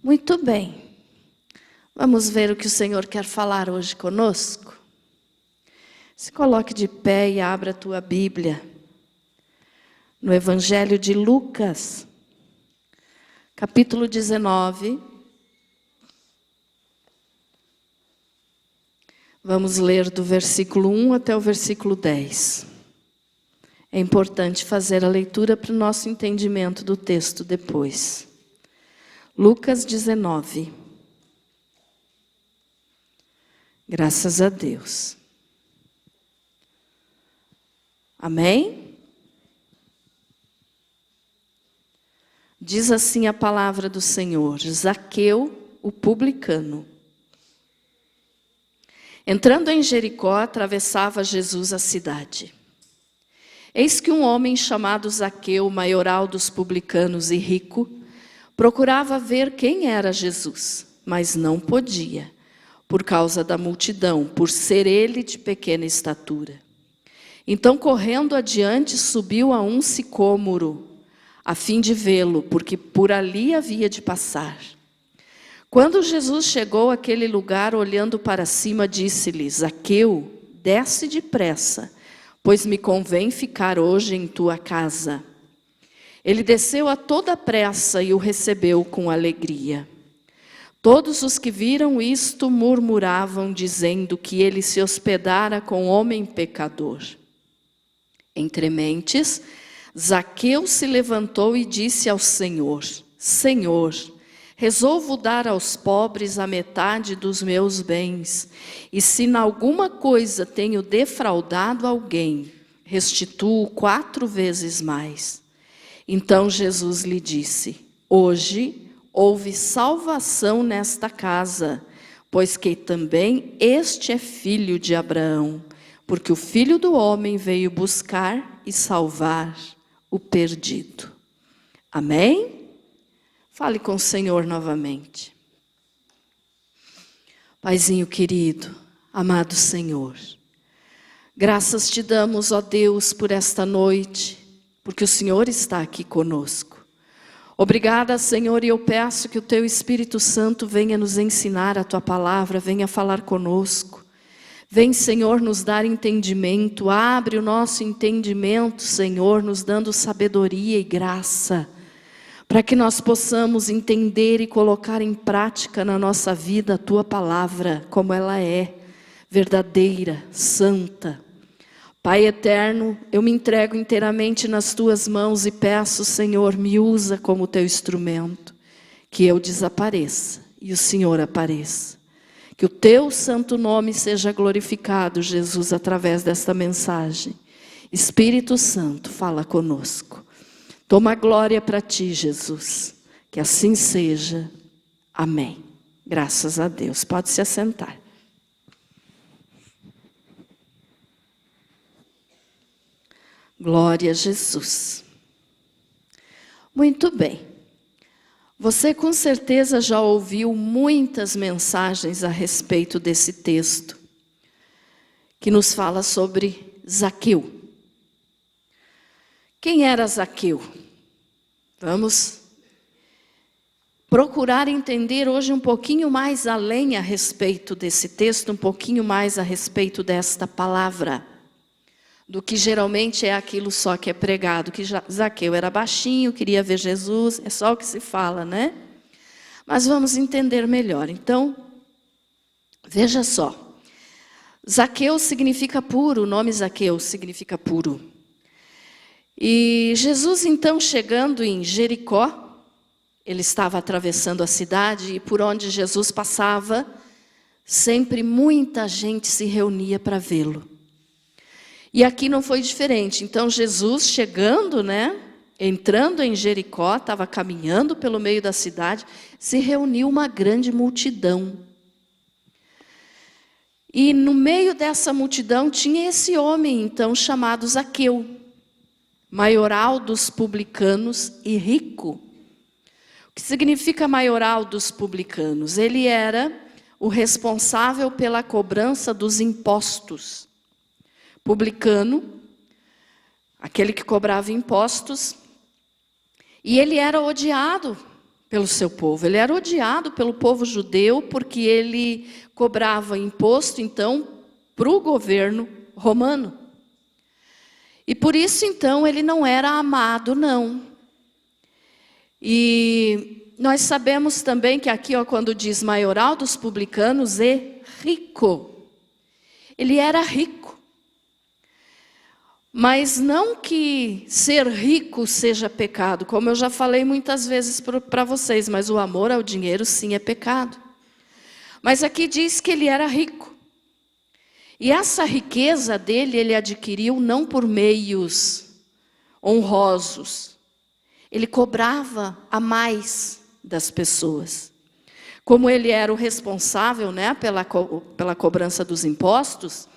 Muito bem. Vamos ver o que o Senhor quer falar hoje conosco? Se coloque de pé e abra a tua Bíblia. No Evangelho de Lucas, capítulo 19. Vamos ler do versículo 1 até o versículo 10. É importante fazer a leitura para o nosso entendimento do texto depois. Lucas 19. Graças a Deus. Amém? Diz assim a palavra do Senhor: Zaqueu, o publicano. Entrando em Jericó, atravessava Jesus a cidade. Eis que um homem chamado Zaqueu, maioral dos publicanos e rico, procurava ver quem era Jesus, mas não podia, por causa da multidão, por ser ele de pequena estatura. Então, correndo adiante, subiu a um sicômoro, a fim de vê-lo, porque por ali havia de passar. Quando Jesus chegou àquele lugar, olhando para cima, disse-lhe: Zaqueu, desce depressa, pois me convém ficar hoje em tua casa. Ele desceu a toda pressa e o recebeu com alegria. Todos os que viram isto murmuravam, dizendo que ele se hospedara com homem pecador. Entre mentes, Zaqueu se levantou e disse ao Senhor: Senhor, resolvo dar aos pobres a metade dos meus bens, e se em alguma coisa tenho defraudado alguém, restituo 4 vezes mais. Então Jesus lhe disse: Hoje houve salvação nesta casa, pois que também este é filho de Abraão, porque o Filho do Homem veio buscar e salvar o perdido. Amém? Fale com o Senhor novamente. Paizinho querido, amado Senhor, graças te damos, ó Deus, por esta noite, porque o Senhor está aqui conosco. Obrigada, Senhor, e eu peço que o Teu Espírito Santo venha nos ensinar a Tua palavra, venha falar conosco. Vem, Senhor, nos dar entendimento, abre o nosso entendimento, Senhor, nos dando sabedoria e graça, para que nós possamos entender e colocar em prática na nossa vida a Tua palavra, como ela é, verdadeira, santa. Pai eterno, eu me entrego inteiramente nas Tuas mãos e peço, Senhor, me usa como Teu instrumento, que eu desapareça e o Senhor apareça. Que o Teu santo nome seja glorificado, Jesus, através desta mensagem. Espírito Santo, fala conosco. Toma a glória para Ti, Jesus. Que assim seja. Amém. Graças a Deus. Pode se assentar. Glória a Jesus. Muito bem. Você com certeza já ouviu muitas mensagens a respeito desse texto, que nos fala sobre Zaqueu. Quem era Zaqueu? Vamos procurar entender hoje um pouquinho mais além a respeito desse texto, um pouquinho mais a respeito desta palavra, do que geralmente é aquilo só que é pregado, que Zaqueu era baixinho, queria ver Jesus, é só o que se fala, né? Mas vamos entender melhor. Então, veja só, Zaqueu significa puro, o nome Zaqueu significa puro. E Jesus então chegando em Jericó, ele estava atravessando a cidade e por onde Jesus passava, sempre muita gente se reunia para vê-lo. E aqui não foi diferente. Então Jesus chegando, entrando em Jericó, estava caminhando pelo meio da cidade, se reuniu uma grande multidão. E no meio dessa multidão tinha esse homem, então, chamado Zaqueu, maioral dos publicanos e rico. O que significa maioral dos publicanos? Ele era o responsável pela cobrança dos impostos. Publicano, aquele que cobrava impostos, e ele era odiado pelo seu povo. Ele era odiado pelo povo judeu porque ele cobrava imposto, então, para o governo romano. E por isso, então, ele não era amado, não. E nós sabemos também que aqui, ó, quando diz maioral dos publicanos e rico, ele era rico. Mas não que ser rico seja pecado, como eu já falei muitas vezes para vocês, mas o amor ao dinheiro sim é pecado. Mas aqui diz que ele era rico. E essa riqueza dele, ele adquiriu não por meios honrosos. Ele cobrava a mais das pessoas. Como ele era o responsável, né, pela cobrança dos impostos,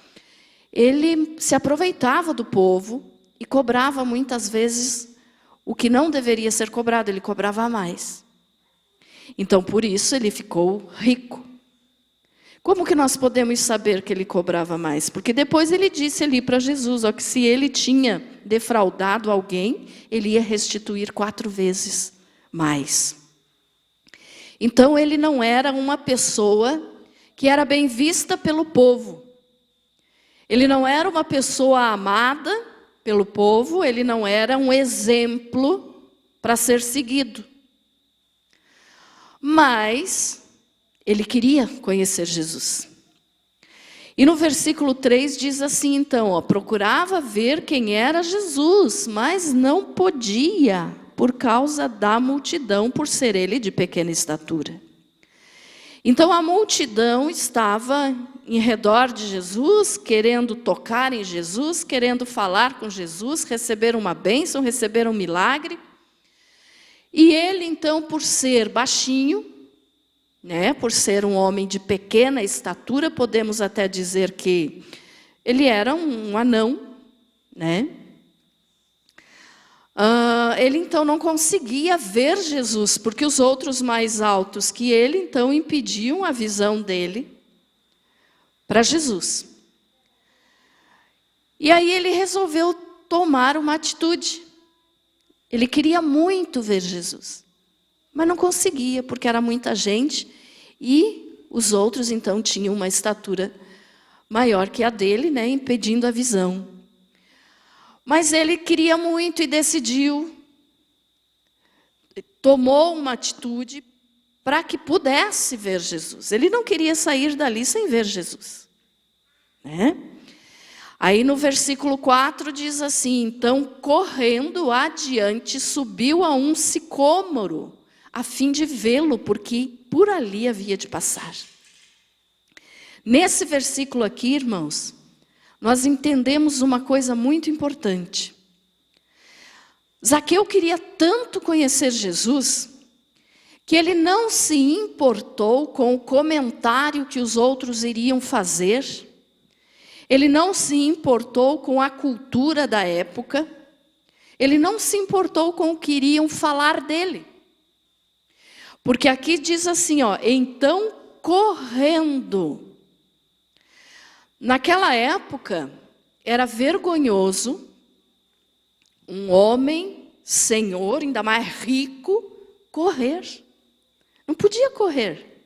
ele se aproveitava do povo e cobrava muitas vezes o que não deveria ser cobrado, ele cobrava a mais. Então, por isso, ele ficou rico. Como que nós podemos saber que ele cobrava mais? Porque depois ele disse ali para Jesus, ó, que se ele tinha defraudado alguém, ele ia restituir 4 vezes mais. Então, ele não era uma pessoa que era bem vista pelo povo. Ele não era uma pessoa amada pelo povo, ele não era um exemplo para ser seguido. Mas ele queria conhecer Jesus. E no versículo 3 diz assim, então, ó, procurava ver quem era Jesus, mas não podia, por causa da multidão, por ser ele de pequena estatura. Então a multidão estava em redor de Jesus, querendo tocar em Jesus, querendo falar com Jesus, receber uma bênção, receber um milagre. E ele, então, por ser baixinho, né, por ser um homem de pequena estatura, podemos até dizer que ele era um anão, né? Ele então não conseguia ver Jesus, porque os outros mais altos que ele, então, impediam a visão dele para Jesus. E aí ele resolveu tomar uma atitude. Ele queria muito ver Jesus, mas não conseguia, porque era muita gente, e os outros, então, tinham uma estatura maior que a dele, né, impedindo a visão. Mas ele queria muito e decidiu, tomou uma atitude para que pudesse ver Jesus. Ele não queria sair dali sem ver Jesus, né? Aí no versículo 4 diz assim, então, correndo adiante, subiu a um sicômoro, a fim de vê-lo, porque por ali havia de passar. Nesse versículo aqui, irmãos, nós entendemos uma coisa muito importante. Zaqueu queria tanto conhecer Jesus, que ele não se importou com o comentário que os outros iriam fazer, ele não se importou com a cultura da época, ele não se importou com o que iriam falar dele. Porque aqui diz assim, ó, então correndo. Naquela época, era vergonhoso um homem, senhor, ainda mais rico, correr. Não podia correr.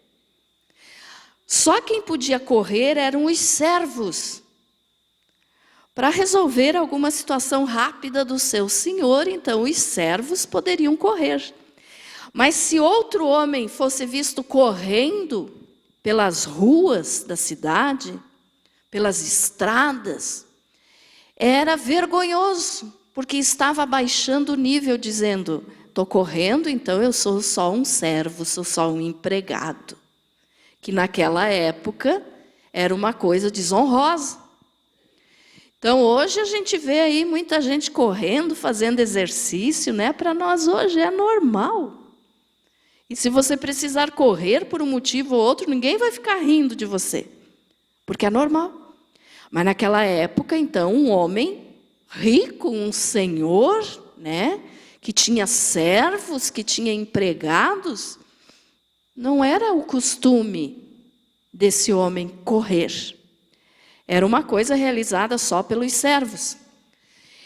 Só quem podia correr eram os servos. Para resolver alguma situação rápida do seu senhor, então os servos poderiam correr. Mas se outro homem fosse visto correndo pelas ruas da cidade, pelas estradas, era vergonhoso, porque estava abaixando o nível, dizendo, estou correndo, então eu sou só um servo, sou só um empregado. Que naquela época era uma coisa desonrosa. Então hoje a gente vê aí muita gente correndo, fazendo exercício, né? Para nós hoje é normal. E se você precisar correr por um motivo ou outro, ninguém vai ficar rindo de você, porque é normal. Mas naquela época, então, um homem rico, um senhor, né, que tinha servos, que tinha empregados, não era o costume desse homem correr. Era uma coisa realizada só pelos servos.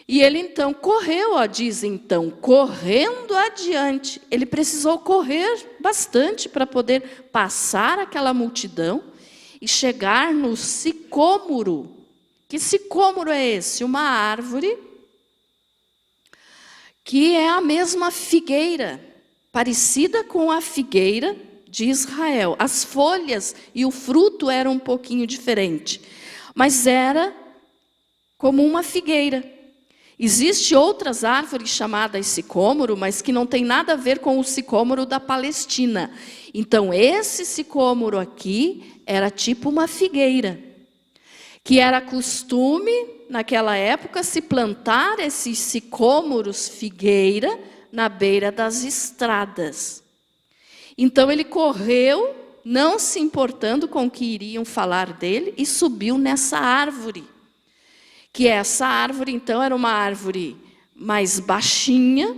E ele então correu, ó, diz então, correndo adiante. Ele precisou correr bastante para poder passar aquela multidão e chegar no sicômoro. Que sicômoro é esse? Uma árvore que é a mesma figueira, parecida com a figueira de Israel. As folhas e o fruto eram um pouquinho diferente, mas era como uma figueira. Existem outras árvores chamadas sicômoro, mas que não tem nada a ver com o sicômoro da Palestina. Então, esse sicômoro aqui era tipo uma figueira, que era costume, naquela época, se plantar esses sicômoros figueira na beira das estradas. Então, ele correu, não se importando com o que iriam falar dele, e subiu nessa árvore. Que essa árvore, então, era uma árvore mais baixinha,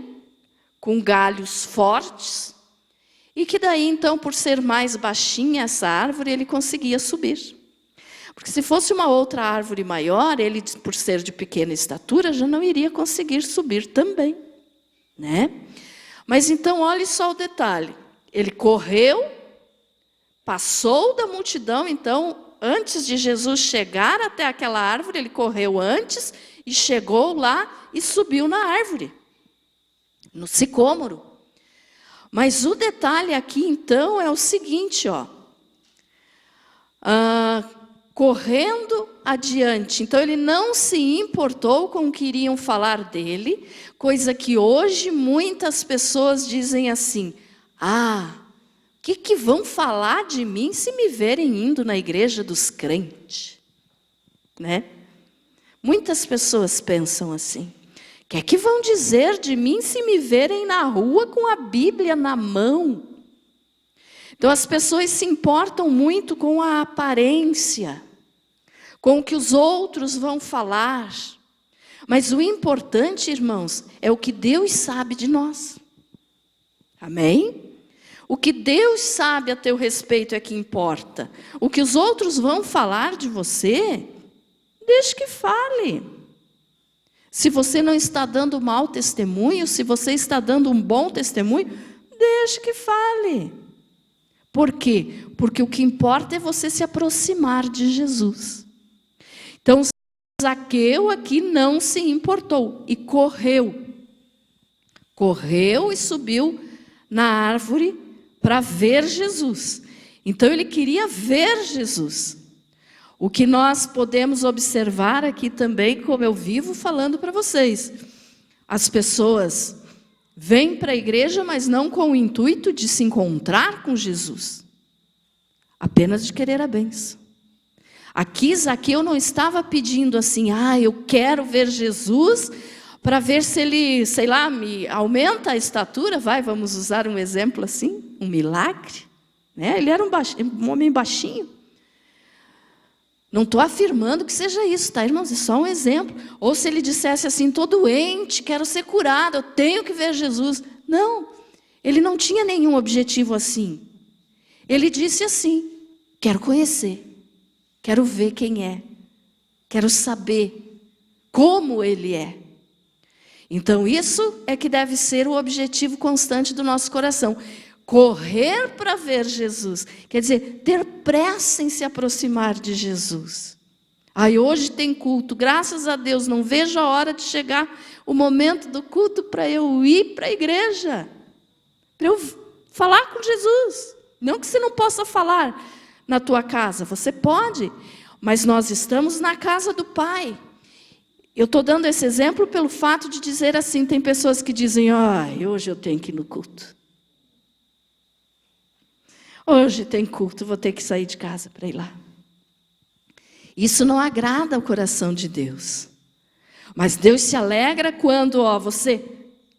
com galhos fortes, e que daí, então, por ser mais baixinha essa árvore, ele conseguia subir. Porque se fosse uma outra árvore maior, ele, por ser de pequena estatura, já não iria conseguir subir também, né? Mas então, olhe só o detalhe. Ele correu, passou da multidão, então, antes de Jesus chegar até aquela árvore, ele correu antes e chegou lá e subiu na árvore, no sicômoro. Mas o detalhe aqui, então, é o seguinte, ó. Correndo adiante. Então, ele não se importou com o que iriam falar dele, coisa que hoje muitas pessoas dizem assim: o que vão falar de mim se me verem indo na igreja dos crentes? Né? Muitas pessoas pensam assim. O que vão dizer de mim se me verem na rua com a Bíblia na mão? Então, as pessoas se importam muito com a aparência, com o que os outros vão falar. Mas o importante, irmãos, é o que Deus sabe de nós. Amém? O que Deus sabe a teu respeito é que importa. O que os outros vão falar de você, deixe que fale. Se você não está dando mau testemunho, se você está dando um bom testemunho, deixe que fale. Por quê? Porque o que importa é você se aproximar de Jesus. Então, Zaqueu aqui não se importou e correu. Correu e subiu na árvore para ver Jesus. Então, ele queria ver Jesus. O que nós podemos observar aqui também, como eu vivo falando para vocês. As pessoas vêm para a igreja, mas não com o intuito de se encontrar com Jesus. Apenas de querer a bênção. Aqui, Zaqueu não estava pedindo assim: eu quero ver Jesus para ver se ele, sei lá, me aumenta a estatura. Vamos usar um exemplo assim, um milagre. Né? Ele era um homem baixinho. Não estou afirmando que seja isso, tá, irmãos? É só um exemplo. Ou se ele dissesse assim: estou doente, quero ser curado, eu tenho que ver Jesus. Não, ele não tinha nenhum objetivo assim. Ele disse assim: quero conhecer, quero ver quem é, quero saber como ele é. Então, isso é que deve ser o objetivo constante do nosso coração. Correr para ver Jesus, quer dizer, ter pressa em se aproximar de Jesus. Hoje tem culto, graças a Deus, não vejo a hora de chegar o momento do culto para eu ir para a igreja, para eu falar com Jesus. Não que você não possa falar na tua casa, você pode, mas nós estamos na casa do Pai. Eu estou dando esse exemplo pelo fato de dizer assim, tem pessoas que dizem: hoje eu tenho que ir no culto. Hoje tem culto, vou ter que sair de casa para ir lá. Isso não agrada ao coração de Deus. Mas Deus se alegra quando você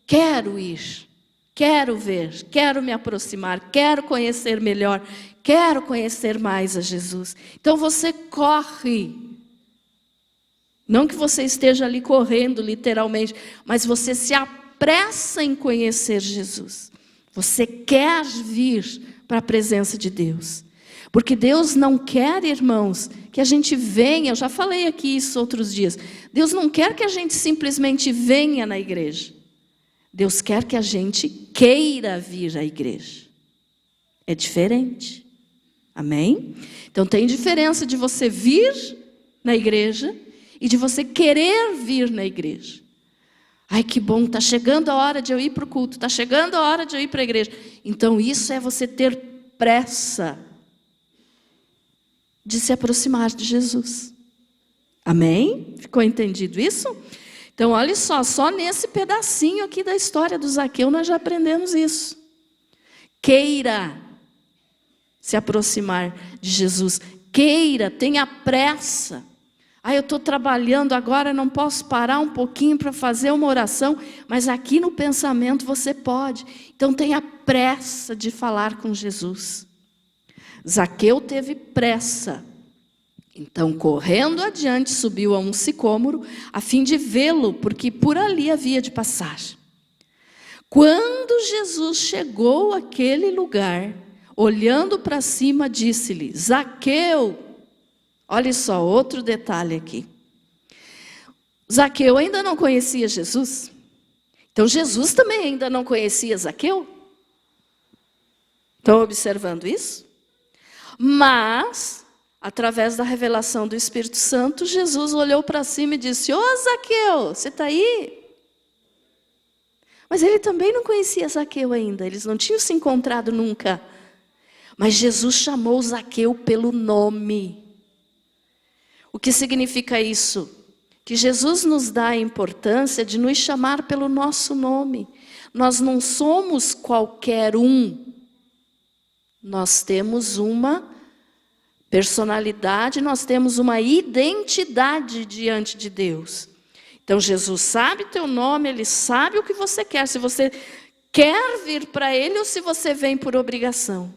quero ir, quero ver, quero me aproximar, quero conhecer melhor, quero conhecer mais a Jesus. Então você corre. Não que você esteja ali correndo literalmente, mas você se apressa em conhecer Jesus. Você quer vir para a presença de Deus. Porque Deus não quer, irmãos, que a gente venha, eu já falei aqui isso outros dias, Deus não quer que a gente simplesmente venha na igreja. Deus quer que a gente queira vir à igreja. É diferente. Amém? Então tem diferença de você vir na igreja e de você querer vir na igreja. Ai, que bom, está chegando a hora de eu ir para o culto, está chegando a hora de eu ir para a igreja. Então isso é você ter pressa de se aproximar de Jesus. Amém? Ficou entendido isso? Então olha só nesse pedacinho aqui da história do Zaqueu nós já aprendemos isso. Queira se aproximar de Jesus. Queira, tenha pressa. Ah, eu estou trabalhando agora, não posso parar um pouquinho para fazer uma oração, mas aqui no pensamento você pode. Então tenha pressa de falar com Jesus. Zaqueu teve pressa. Então, correndo adiante, subiu a um sicômoro, a fim de vê-lo, porque por ali havia de passar. Quando Jesus chegou àquele lugar, olhando para cima, disse-lhe: Zaqueu. Olha só, outro detalhe aqui. Zaqueu ainda não conhecia Jesus. Então, Jesus também ainda não conhecia Zaqueu. Estão observando isso? Mas, através da revelação do Espírito Santo, Jesus olhou para cima e disse: Ô Zaqueu, você está aí? Mas ele também não conhecia Zaqueu ainda. Eles não tinham se encontrado nunca. Mas Jesus chamou Zaqueu pelo nome. O que significa isso? Que Jesus nos dá a importância de nos chamar pelo nosso nome. Nós não somos qualquer um. Nós temos uma personalidade, nós temos uma identidade diante de Deus. Então Jesus sabe teu nome, Ele sabe o que você quer. Se você quer vir para Ele ou se você vem por obrigação.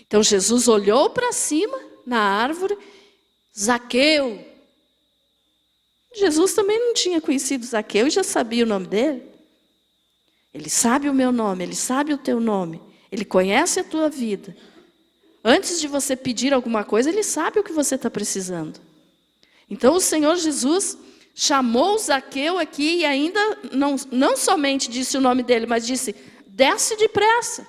Então Jesus olhou para cima, na árvore, Zaqueu. Jesus também não tinha conhecido Zaqueu e já sabia o nome dele. Ele sabe o meu nome, Ele sabe o teu nome. Ele conhece a tua vida. Antes de você pedir alguma coisa, Ele sabe o que você está precisando. Então o Senhor Jesus chamou Zaqueu aqui e ainda não somente disse o nome dele, mas disse: desce depressa.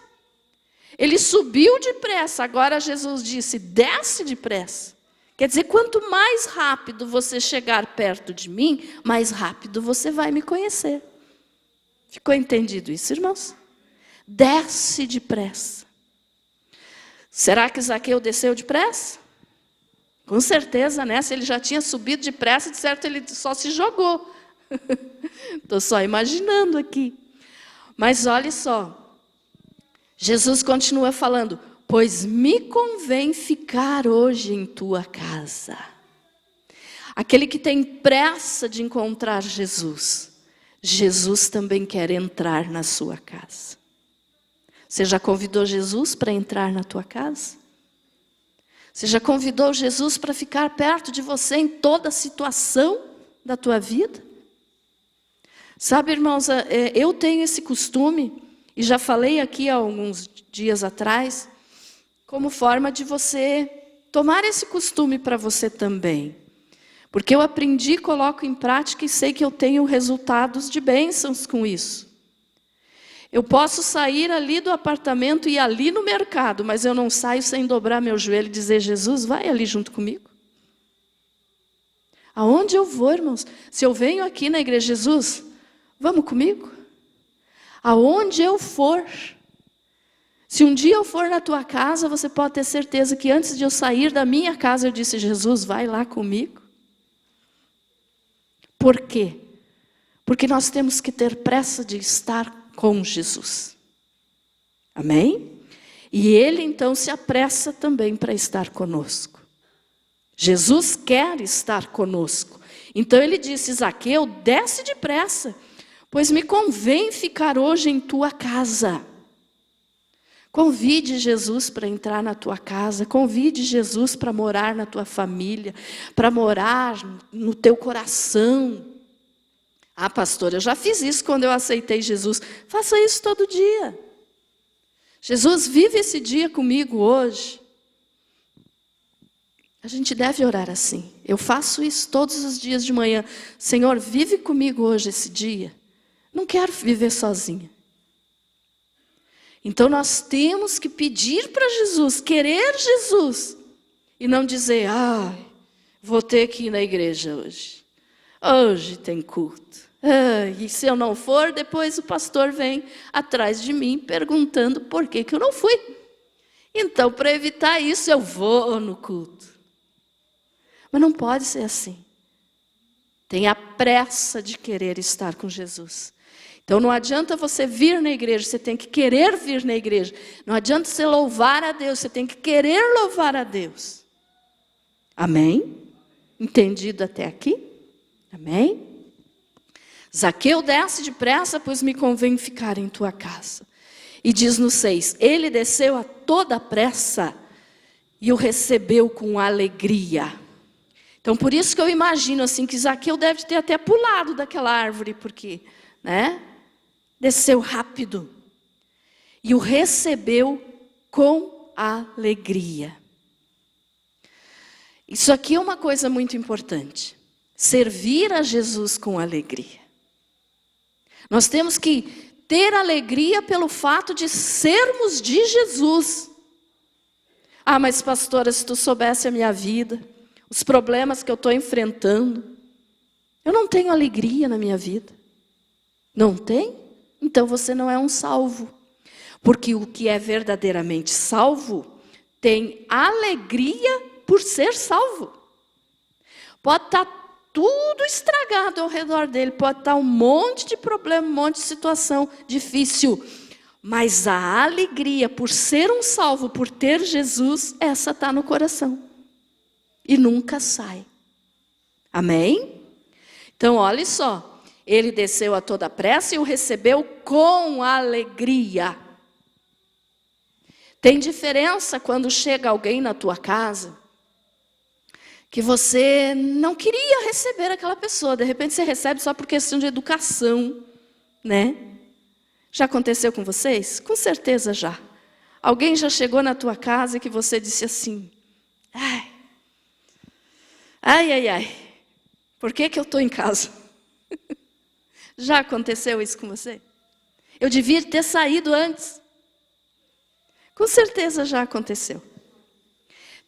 Ele subiu depressa, agora Jesus disse: desce depressa. Quer dizer, quanto mais rápido você chegar perto de mim, mais rápido você vai me conhecer. Ficou entendido isso, irmãos? Desce depressa. Será que Zaqueu desceu depressa? Com certeza, né? Se ele já tinha subido depressa, de certo ele só se jogou. Estou só imaginando aqui. Mas olha só. Jesus continua falando: pois me convém ficar hoje em tua casa. Aquele que tem pressa de encontrar Jesus, Jesus também quer entrar na sua casa. Você já convidou Jesus para entrar na tua casa? Você já convidou Jesus para ficar perto de você em toda a situação da tua vida? Sabe, irmãos, eu tenho esse costume, e já falei aqui há alguns dias atrás, como forma de você tomar esse costume para você também. Porque eu aprendi, coloco em prática e sei que eu tenho resultados de bênçãos com isso. Eu posso sair ali do apartamento e ir ali no mercado, mas eu não saio sem dobrar meu joelho e dizer: Jesus, vai ali junto comigo. Aonde eu vou, irmãos? Se eu venho aqui na igreja, Jesus, vamos comigo? Aonde eu for. Se um dia eu for na tua casa, você pode ter certeza que antes de eu sair da minha casa, eu disse: Jesus, vai lá comigo. Por quê? Porque nós temos que ter pressa de estar com Jesus. Amém? E Ele então se apressa também para estar conosco. Jesus quer estar conosco. Então Ele disse: Zaqueu, desce depressa, pois me convém ficar hoje em tua casa. Convide Jesus para entrar na tua casa, convide Jesus para morar na tua família, para morar no teu coração. Ah, pastor, eu já fiz isso quando eu aceitei Jesus. Faça isso todo dia. Jesus, vive esse dia comigo hoje. A gente deve orar assim. Eu faço isso todos os dias de manhã. Senhor, vive comigo hoje esse dia. Não quero viver sozinha. Então nós temos que pedir para Jesus, querer Jesus. E não dizer, vou ter que ir na igreja hoje. Hoje tem culto. E se eu não for, depois o pastor vem atrás de mim perguntando por que eu não fui. Então, para evitar isso, eu vou no culto. Mas não pode ser assim. Tenha pressa de querer estar com Jesus. Então não adianta você vir na igreja, você tem que querer vir na igreja. Não adianta você louvar a Deus, você tem que querer louvar a Deus. Amém? Entendido até aqui? Amém? Zaqueu, desce depressa, pois me convém ficar em tua casa. E diz no 6, ele desceu a toda pressa e o recebeu com alegria. Então por isso que eu imagino assim, que Zaqueu deve ter até pulado daquela árvore, porque, desceu rápido. E o recebeu com alegria. Isso aqui é uma coisa muito importante. Servir a Jesus com alegria. Nós temos que ter alegria pelo fato de sermos de Jesus. Mas pastora, se tu soubesse a minha vida, os problemas que eu estou enfrentando, eu não tenho alegria na minha vida. Não tem? Então você não é um salvo. Porque o que é verdadeiramente salvo tem alegria por ser salvo. Pode estar tudo estragado ao redor dele, pode estar um monte de problema, um monte de situação difícil. Mas a alegria por ser um salvo, por ter Jesus, essa está no coração. E nunca sai. Amém? Então, olha só. Ele desceu a toda pressa e o recebeu com alegria. Tem diferença quando chega alguém na tua casa que você não queria receber aquela pessoa. De repente você recebe só por questão de educação, Já aconteceu com vocês? Com certeza já. Alguém já chegou na tua casa e que você disse assim, ai, por que eu estou em casa? Já aconteceu isso com você? Eu devia ter saído antes. Com certeza já aconteceu.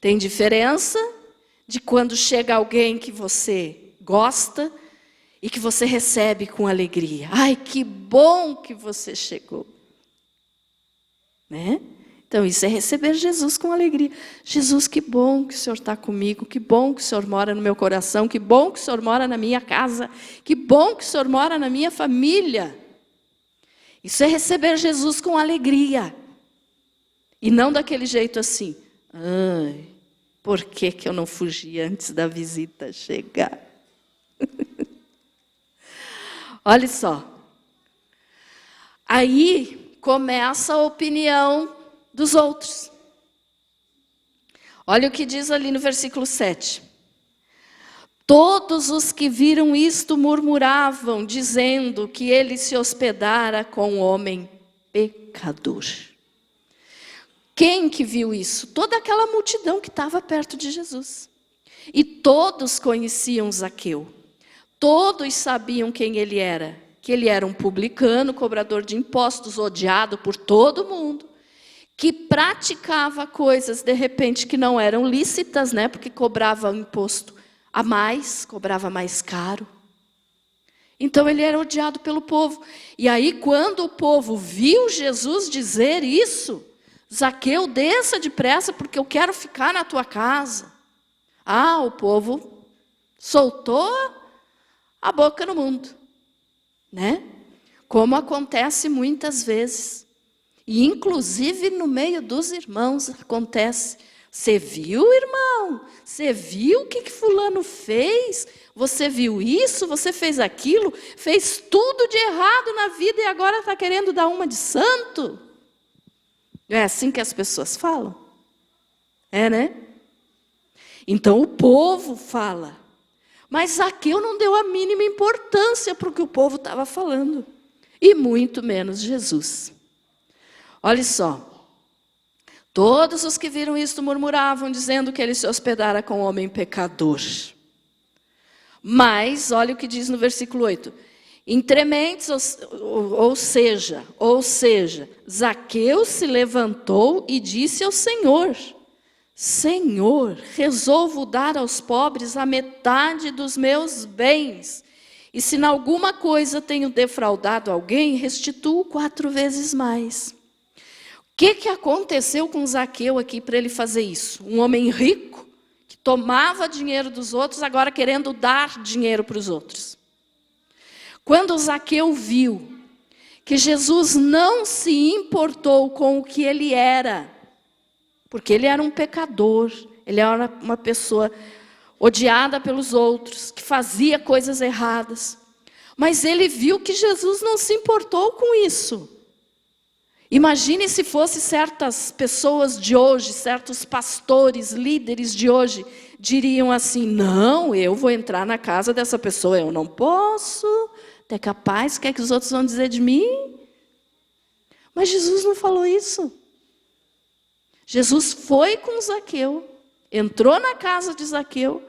Tem diferença de quando chega alguém que você gosta e que você recebe com alegria. Ai, que bom que você chegou. Então isso é receber Jesus com alegria. Jesus, que bom que o Senhor está comigo, que bom que o Senhor mora no meu coração, que bom que o Senhor mora na minha casa, que bom que o Senhor mora na minha família. Isso é receber Jesus com alegria. E não daquele jeito assim, por que eu não fugi antes da visita chegar? Olha só. Aí começa a opinião dos outros. Olha o que diz ali no versículo 7. Todos os que viram isto murmuravam, dizendo que ele se hospedara com um homem pecador. Quem que viu isso? Toda aquela multidão que estava perto de Jesus. E todos conheciam Zaqueu. Todos sabiam quem ele era. Que ele era um publicano, cobrador de impostos, odiado por todo mundo. Que praticava coisas, de repente, que não eram lícitas, porque cobrava imposto a mais, cobrava mais caro. Então ele era odiado pelo povo. E aí, quando o povo viu Jesus dizer isso, Zaqueu, desça depressa, porque eu quero ficar na tua casa. O povo soltou a boca no mundo. Como acontece muitas vezes. E inclusive no meio dos irmãos acontece. Você viu, irmão? Você viu o que fulano fez? Você viu isso? Você fez aquilo? Fez tudo de errado na vida e agora está querendo dar uma de santo? É assim que as pessoas falam? Então o povo fala. Mas Zaqueu não deu a mínima importância para o que o povo estava falando. E muito menos Jesus. Olha só. Todos os que viram isto murmuravam, dizendo que ele se hospedara com um homem pecador. Mas, olha o que diz no versículo 8. Entrementes, ou seja, Zaqueu se levantou e disse ao Senhor: Senhor, resolvo dar aos pobres a metade dos meus bens. E se em alguma coisa tenho defraudado alguém, restituo 4 vezes mais. O que aconteceu com Zaqueu aqui para ele fazer isso? Um homem rico, que tomava dinheiro dos outros, agora querendo dar dinheiro para os outros. Quando Zaqueu viu que Jesus não se importou com o que ele era, porque ele era um pecador, ele era uma pessoa odiada pelos outros, que fazia coisas erradas, mas ele viu que Jesus não se importou com isso. Imagine se fosse certas pessoas de hoje, certos pastores, líderes de hoje, diriam assim: não, eu vou entrar na casa dessa pessoa, eu não posso, é capaz, o que é que os outros vão dizer de mim? Mas Jesus não falou isso. Jesus foi com Zaqueu, entrou na casa de Zaqueu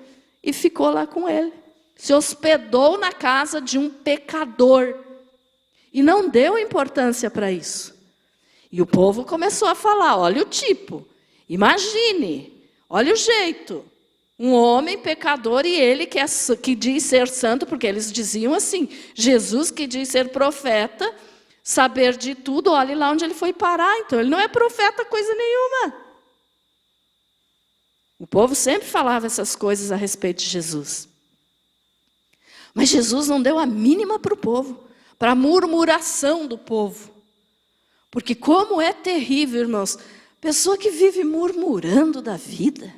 e ficou lá com ele. Se hospedou na casa de um pecador e não deu importância para isso. E o povo começou a falar: olha o tipo, imagine, olha o jeito. Um homem pecador e ele que diz ser santo, porque eles diziam assim, Jesus que diz ser profeta, saber de tudo, olhe lá onde ele foi parar. Então ele não é profeta coisa nenhuma. O povo sempre falava essas coisas a respeito de Jesus. Mas Jesus não deu a mínima para o povo, para a murmuração do povo. Porque como é terrível, irmãos, pessoa que vive murmurando da vida,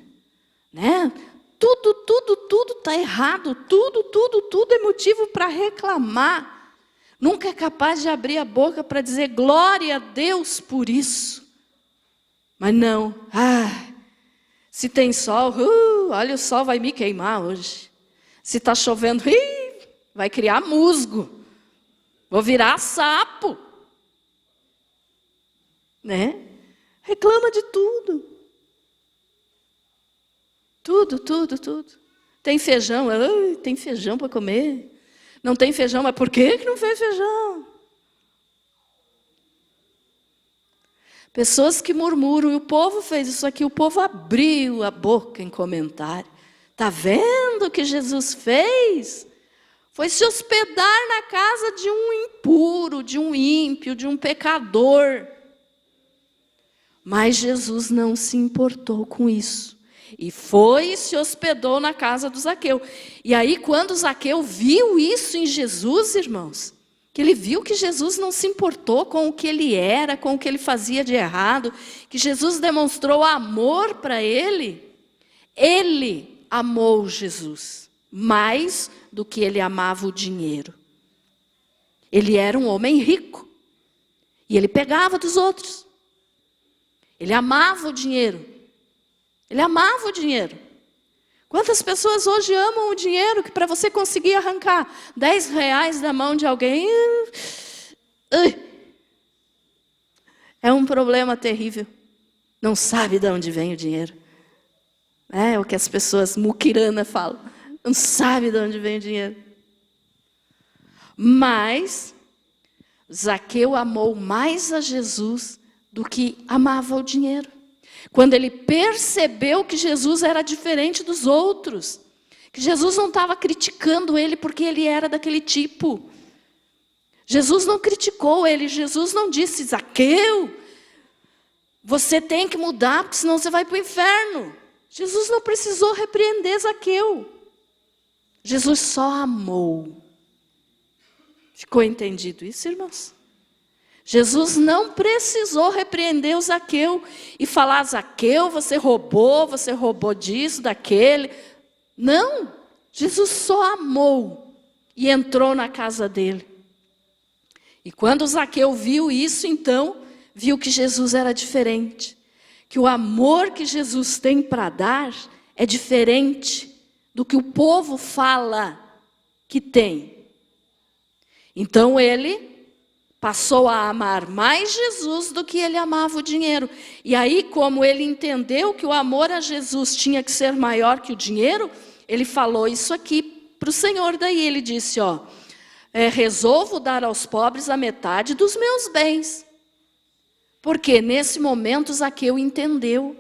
né? Tudo está errado, tudo é motivo para reclamar. Nunca é capaz de abrir a boca para dizer glória a Deus por isso. Mas não, se tem sol, olha o sol vai me queimar hoje. Se está chovendo, vai criar musgo, vou virar sapo. Né? Reclama de tudo. Tudo. Tem feijão, tem feijão para comer. Não tem feijão, mas por que não fez feijão? Pessoas que murmuram, e o povo fez isso aqui, o povo abriu a boca em comentário. Está vendo o que Jesus fez? Foi se hospedar na casa de um impuro, de um ímpio, de um pecador. Mas Jesus não se importou com isso. E foi e se hospedou na casa do Zaqueu. E aí, quando Zaqueu viu isso em Jesus, irmãos, que ele viu que Jesus não se importou com o que ele era, com o que ele fazia de errado, que Jesus demonstrou amor para ele, ele amou Jesus mais do que ele amava o dinheiro. Ele era um homem rico. E ele pegava dos outros. Ele amava o dinheiro. Ele amava o dinheiro. Quantas pessoas hoje amam o dinheiro que para você conseguir arrancar 10 reais da mão de alguém é um problema terrível. Não sabe de onde vem o dinheiro. É o que as pessoas muquirana falam. Não sabe de onde vem o dinheiro. Mas Zaqueu amou mais a Jesus do que amava o dinheiro. Quando ele percebeu que Jesus era diferente dos outros, que Jesus não estava criticando ele porque ele era daquele tipo. Jesus não criticou ele, Jesus não disse: Zaqueu, você tem que mudar, porque senão você vai para o inferno. Jesus não precisou repreender Zaqueu. Jesus só amou. Ficou entendido isso, irmãos? Jesus não precisou repreender o Zaqueu e falar: Zaqueu, você roubou disso, daquele. Não, Jesus só amou e entrou na casa dele. E quando Zaqueu viu isso, então, viu que Jesus era diferente. Que o amor que Jesus tem para dar é diferente do que o povo fala que tem. Então ele Passou a amar mais Jesus do que ele amava o dinheiro. E aí, como ele entendeu que o amor a Jesus tinha que ser maior que o dinheiro, ele falou isso aqui para o Senhor. Daí ele disse, resolvo dar aos pobres a metade dos meus bens. Porque nesse momento Zaqueu entendeu.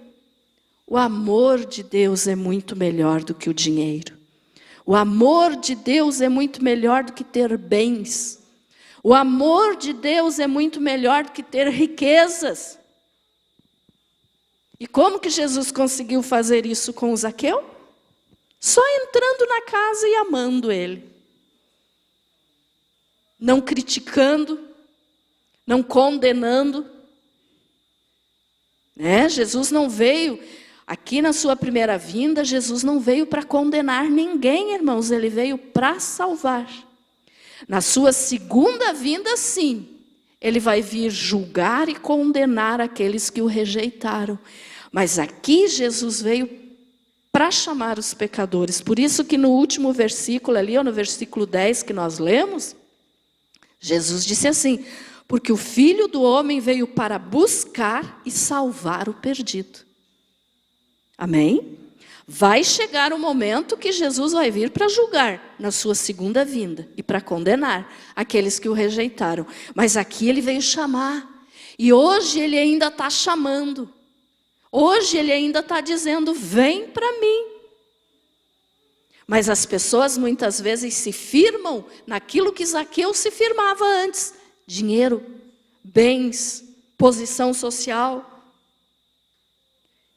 O amor de Deus é muito melhor do que o dinheiro. O amor de Deus é muito melhor do que ter bens. O amor de Deus é muito melhor do que ter riquezas. E como que Jesus conseguiu fazer isso com o Zaqueu? Só entrando na casa e amando ele. Não criticando, não condenando. Jesus não veio, aqui na sua primeira vinda, Jesus não veio para condenar ninguém, irmãos, ele veio para salvar. Na sua segunda vinda, sim, ele vai vir julgar e condenar aqueles que o rejeitaram. Mas aqui Jesus veio para chamar os pecadores. Por isso que no último versículo ali, ou no versículo 10 que nós lemos, Jesus disse assim, porque o Filho do Homem veio para buscar e salvar o perdido. Amém? Vai chegar o momento que Jesus vai vir para julgar na sua segunda vinda e para condenar aqueles que o rejeitaram. Mas aqui ele veio chamar. E hoje ele ainda está chamando. Hoje ele ainda está dizendo, vem para mim. Mas as pessoas muitas vezes se firmam naquilo que Zaqueu se firmava antes. Dinheiro, bens, posição social.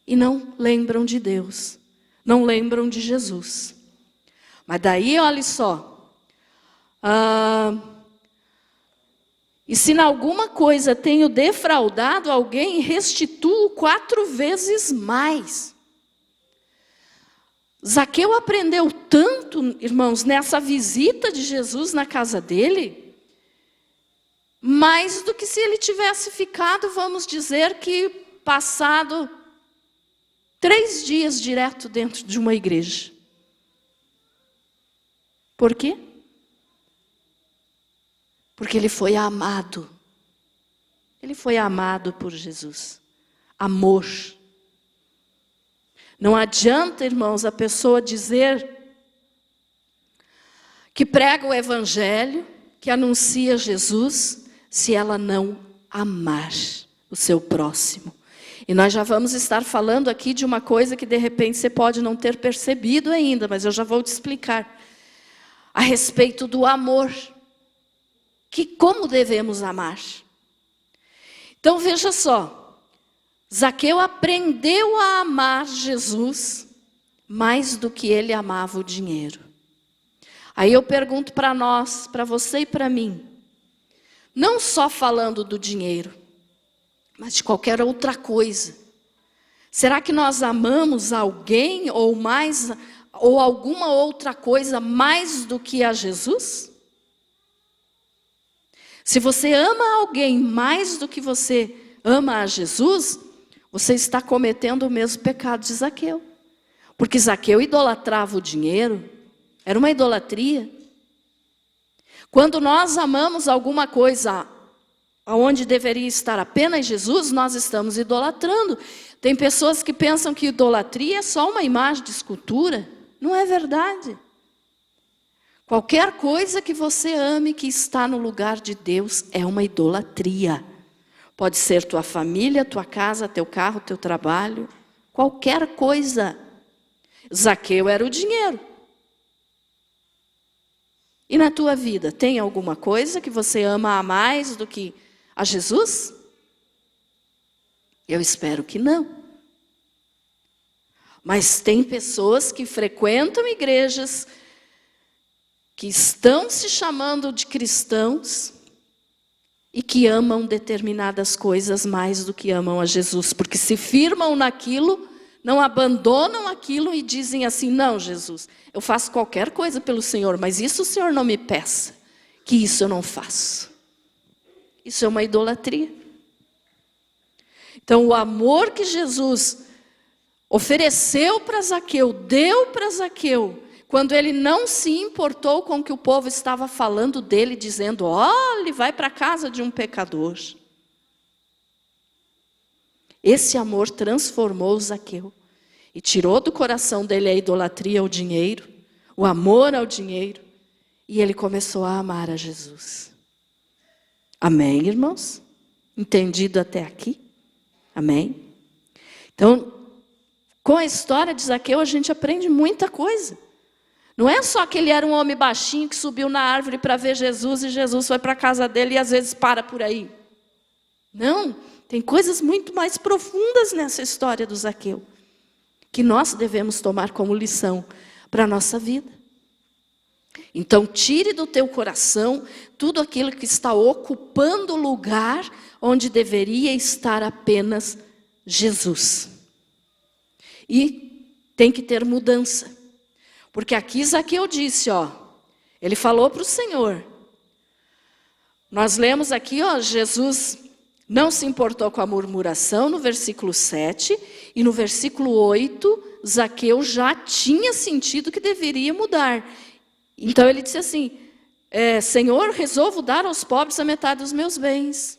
E não lembram de Deus. Não lembram de Jesus. Mas daí, olha só. E se em alguma coisa tenho defraudado alguém, restituo 4 vezes mais. Zaqueu aprendeu tanto, irmãos, nessa visita de Jesus na casa dele, mais do que se ele tivesse ficado, vamos dizer que passado 3 dias direto dentro de uma igreja. Por quê? Porque ele foi amado. Ele foi amado por Jesus. Amor. Não adianta, irmãos, a pessoa dizer que prega o evangelho, que anuncia Jesus, se ela não amar o seu próximo. E nós já vamos estar falando aqui de uma coisa que de repente você pode não ter percebido ainda, mas eu já vou te explicar. A respeito do amor. Que como devemos amar? Então veja só. Zaqueu aprendeu a amar Jesus mais do que ele amava o dinheiro. Aí eu pergunto para nós, para você e para mim. Não só falando do dinheiro, mas de qualquer outra coisa. Será que nós amamos alguém ou alguma outra coisa mais do que a Jesus? Se você ama alguém mais do que você ama a Jesus, você está cometendo o mesmo pecado de Zaqueu. Porque Zaqueu idolatrava o dinheiro, era uma idolatria. Quando nós amamos alguma coisa onde deveria estar apenas Jesus, nós estamos idolatrando. Tem pessoas que pensam que idolatria é só uma imagem de escultura. Não é verdade. Qualquer coisa que você ame que está no lugar de Deus é uma idolatria. Pode ser tua família, tua casa, teu carro, teu trabalho. Qualquer coisa. Zaqueu era o dinheiro. E na tua vida, tem alguma coisa que você ama a mais do que a Jesus? Eu espero que não. Mas tem pessoas que frequentam igrejas, que estão se chamando de cristãos e que amam determinadas coisas mais do que amam a Jesus, porque se firmam naquilo, não abandonam aquilo e dizem assim, não, Jesus, eu faço qualquer coisa pelo Senhor, mas isso o Senhor não me peça, que isso eu não faço. Isso é uma idolatria. Então, o amor que Jesus ofereceu para Zaqueu, deu para Zaqueu, quando ele não se importou com o que o povo estava falando dele, dizendo, olhe, vai para a casa de um pecador. Esse amor transformou Zaqueu e tirou do coração dele a idolatria ao dinheiro, o amor ao dinheiro, e ele começou a amar a Jesus. Amém, irmãos? Entendido até aqui? Amém? Então, com a história de Zaqueu, a gente aprende muita coisa. Não é só que ele era um homem baixinho que subiu na árvore para ver Jesus e Jesus foi para a casa dele e às vezes para por aí. Não, tem coisas muito mais profundas nessa história do Zaqueu, que nós devemos tomar como lição para a nossa vida. Então, tire do teu coração tudo aquilo que está ocupando o lugar onde deveria estar apenas Jesus. E tem que ter mudança. Porque aqui Zaqueu disse, ele falou para o Senhor. Nós lemos aqui, Jesus não se importou com a murmuração no versículo 7. E no versículo 8, Zaqueu já tinha sentido que deveria mudar. Então ele disse assim, Senhor, resolvo dar aos pobres a metade dos meus bens.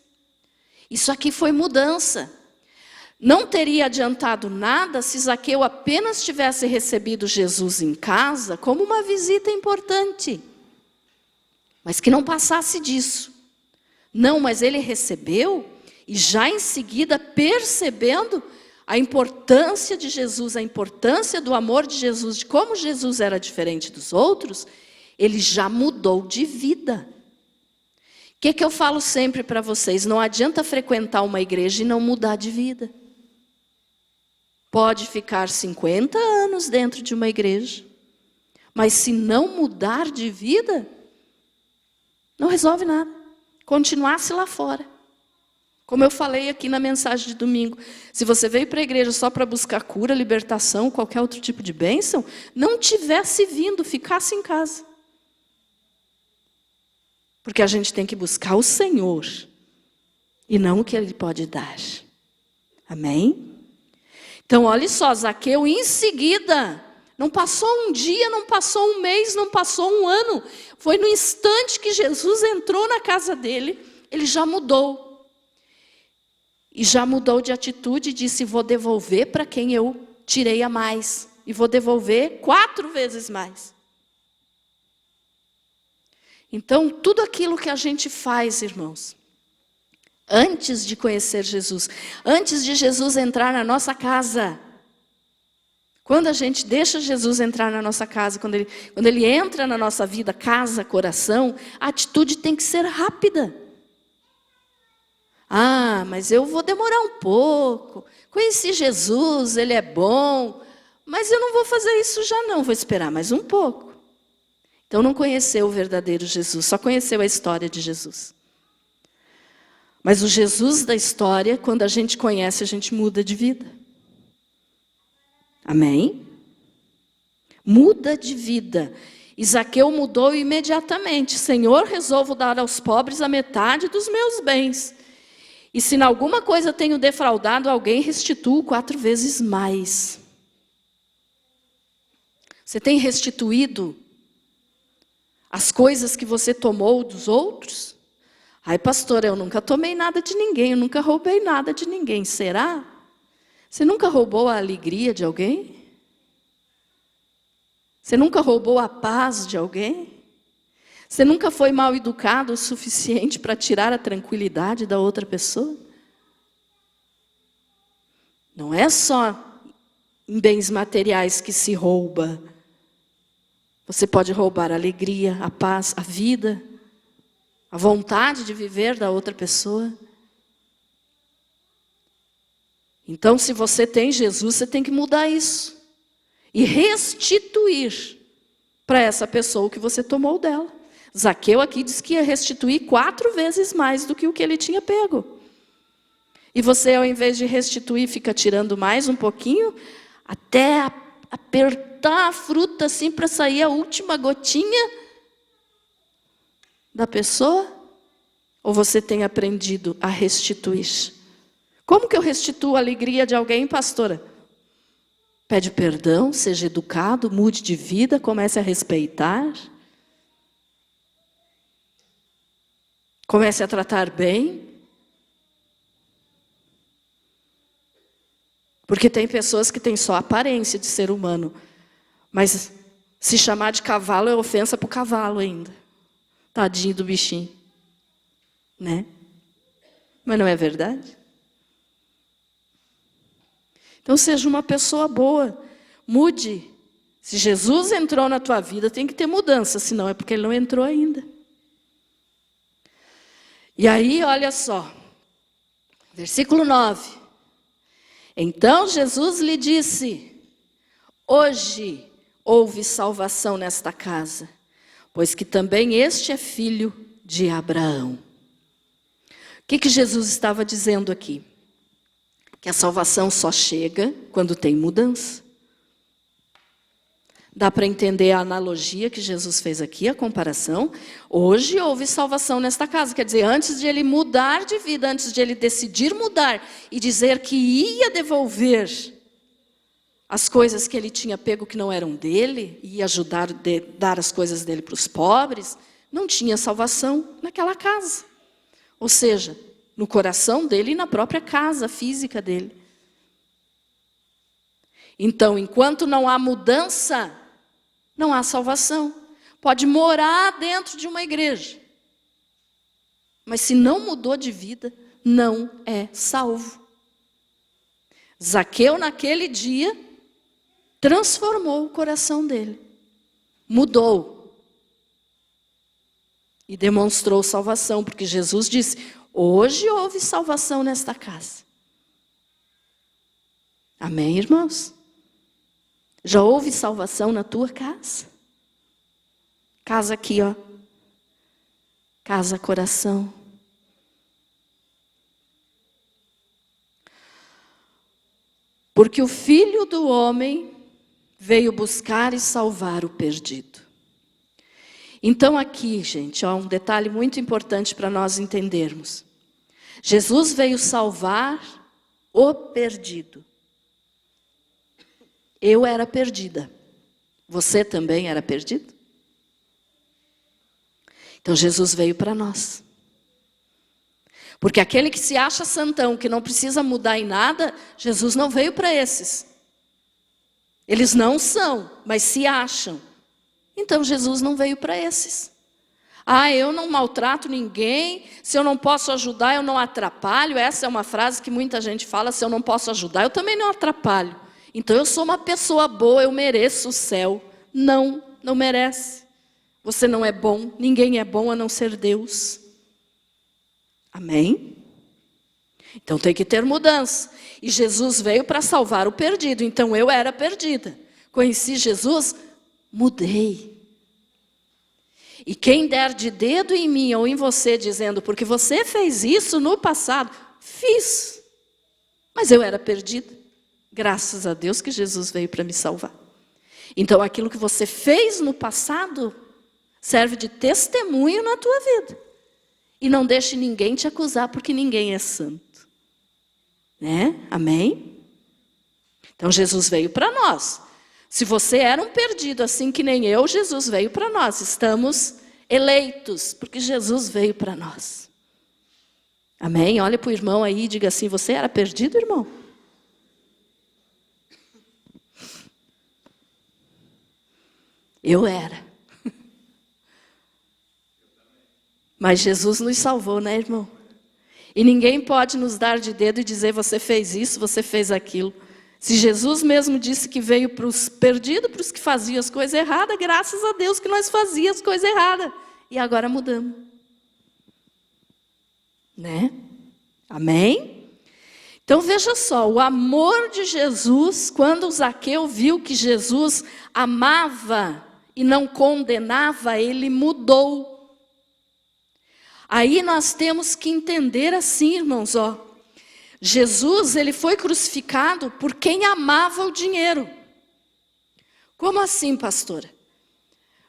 Isso aqui foi mudança. Não teria adiantado nada se Zaqueu apenas tivesse recebido Jesus em casa como uma visita importante. Mas que não passasse disso. Não, mas ele recebeu e já em seguida percebendo a importância de Jesus, a importância do amor de Jesus, de como Jesus era diferente dos outros, ele já mudou de vida. O que eu falo sempre para vocês? Não adianta frequentar uma igreja e não mudar de vida. Pode ficar 50 anos dentro de uma igreja, mas se não mudar de vida, não resolve nada. Continuasse lá fora. Como eu falei aqui na mensagem de domingo, se você veio para a igreja só para buscar cura, libertação, qualquer outro tipo de bênção, não tivesse vindo, ficasse em casa. Porque a gente tem que buscar o Senhor e não o que Ele pode dar. Amém? Então, olha só, Zaqueu em seguida, não passou um dia, não passou um mês, não passou um ano. Foi no instante que Jesus entrou na casa dele, ele já mudou. E já mudou de atitude e disse, vou devolver para quem eu tirei a mais. E vou devolver 4 vezes mais. Então, tudo aquilo que a gente faz, irmãos, antes de conhecer Jesus, antes de Jesus entrar na nossa casa, quando a gente deixa Jesus entrar na nossa casa, quando ele entra na nossa vida, casa, coração, a atitude tem que ser rápida. Ah, mas eu vou demorar um pouco, conheci Jesus, Ele é bom, mas eu não vou fazer isso já não, vou esperar mais um pouco. Então não conheceu o verdadeiro Jesus, só conheceu a história de Jesus. Mas o Jesus da história, quando a gente conhece, a gente muda de vida. Amém? Muda de vida. E Zaqueu mudou imediatamente. Senhor, resolvo dar aos pobres a metade dos meus bens. E se em alguma coisa tenho defraudado alguém, restituo 4 vezes mais. Você tem restituído as coisas que você tomou dos outros? Ai, pastor, eu nunca tomei nada de ninguém, eu nunca roubei nada de ninguém. Será? Você nunca roubou a alegria de alguém? Você nunca roubou a paz de alguém? Você nunca foi mal educado o suficiente para tirar a tranquilidade da outra pessoa? Não é só em bens materiais que se rouba. Você pode roubar a alegria, a paz, a vida, a vontade de viver da outra pessoa. Então, se você tem Jesus, você tem que mudar isso. E restituir para essa pessoa o que você tomou dela. Zaqueu aqui diz que ia restituir 4 vezes mais do que o que ele tinha pego. E você, ao invés de restituir, fica tirando mais um pouquinho, até apertar a fruta assim para sair a última gotinha da pessoa? Ou você tem aprendido a restituir? Como que eu restituo a alegria de alguém, pastora? Pede perdão, seja educado, mude de vida, comece a respeitar. Comece a tratar bem. Porque tem pessoas que têm só aparência de ser humano, mas se chamar de cavalo é ofensa para o cavalo ainda. Tadinho do bichinho. Né? Mas não é verdade? Então seja uma pessoa boa. Mude. Se Jesus entrou na tua vida, tem que ter mudança, senão é porque ele não entrou ainda. E aí, olha só. Versículo 9. Então Jesus lhe disse: hoje houve salvação nesta casa, pois que também este é filho de Abraão. O que Jesus estava dizendo aqui? Que a salvação só chega quando tem mudança. Dá para entender a analogia que Jesus fez aqui, a comparação. Hoje houve salvação nesta casa. Quer dizer, antes de ele mudar de vida, antes de ele decidir mudar e dizer que ia devolver as coisas que ele tinha pego que não eram dele, e ajudar a dar as coisas dele para os pobres, não tinha salvação naquela casa. Ou seja, no coração dele e na própria casa física dele. Então, enquanto não há mudança, não há salvação. Pode morar dentro de uma igreja, mas se não mudou de vida, não é salvo. Zaqueu, naquele dia, transformou o coração dele. Mudou. E demonstrou salvação, porque Jesus disse: hoje houve salvação nesta casa. Amém, irmãos? Já houve salvação na tua casa? Casa aqui, ó. Casa, coração. Porque o Filho do Homem veio buscar e salvar o perdido. Então aqui, gente, ó, um detalhe muito importante para nós entendermos. Jesus veio salvar o perdido. Eu era perdida. Você também era perdido? Então Jesus veio para nós. Porque aquele que se acha santão, que não precisa mudar em nada, Jesus não veio para esses. Eles não são, mas se acham. Então Jesus não veio para esses. Ah, eu não maltrato ninguém, se eu não posso ajudar, eu não atrapalho. Essa é uma frase que muita gente fala: se eu não posso ajudar, eu também não atrapalho. Então eu sou uma pessoa boa, eu mereço o céu. Não, não merece. Você não é bom, ninguém é bom a não ser Deus. Amém? Então tem que ter mudança. E Jesus veio para salvar o perdido. Então eu era perdida. Conheci Jesus, mudei. E quem der de dedo em mim ou em você, dizendo: porque você fez isso no passado, fiz. Mas eu era perdida. Graças a Deus que Jesus veio para me salvar. Então aquilo que você fez no passado serve de testemunho na tua vida. E não deixe ninguém te acusar, porque ninguém é santo. Né? Amém? Então Jesus veio para nós. Se você era um perdido assim que nem eu, Jesus veio para nós. Estamos eleitos, porque Jesus veio para nós. Amém? Olha para o irmão aí e diga assim: você era perdido, irmão? Eu era. Mas Jesus nos salvou, né, irmão? E ninguém pode nos dar de dedo e dizer: você fez isso, você fez aquilo. Se Jesus mesmo disse que veio para os perdidos, para os que faziam as coisas erradas, graças a Deus que nós fazíamos as coisas erradas. E agora mudamos. Né? Amém? Então veja só, o amor de Jesus, quando Zaqueu viu que Jesus amava e não condenava, ele mudou. Aí nós temos que entender assim, irmãos, ó. Jesus, ele foi crucificado por quem amava o dinheiro. Como assim, pastora?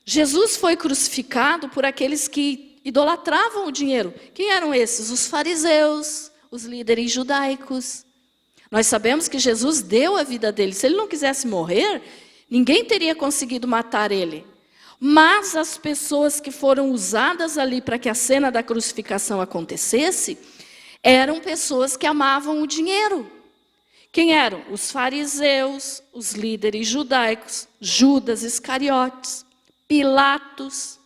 Jesus foi crucificado por aqueles que idolatravam o dinheiro. Quem eram esses? Os fariseus, os líderes judaicos. Nós sabemos que Jesus deu a vida dele. Se ele não quisesse morrer, ninguém teria conseguido matar ele. Mas as pessoas que foram usadas ali para que a cena da crucificação acontecesse, eram pessoas que amavam o dinheiro. Quem eram? Os fariseus, os líderes judaicos, Judas Iscariotes, Pilatos,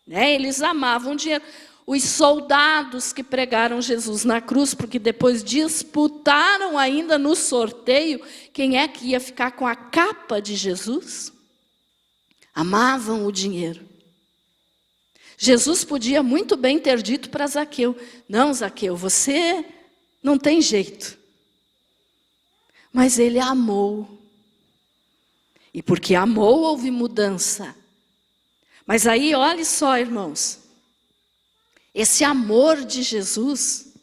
né? Eles amavam o dinheiro. Os soldados que pregaram Jesus na cruz, porque depois disputaram ainda no sorteio quem é que ia ficar com a capa de Jesus, amavam o dinheiro. Jesus podia muito bem ter dito para Zaqueu: não, Zaqueu, você não tem jeito. Mas ele amou. E porque amou, houve mudança. Mas aí, olhe só, irmãos. Esse amor de Jesus,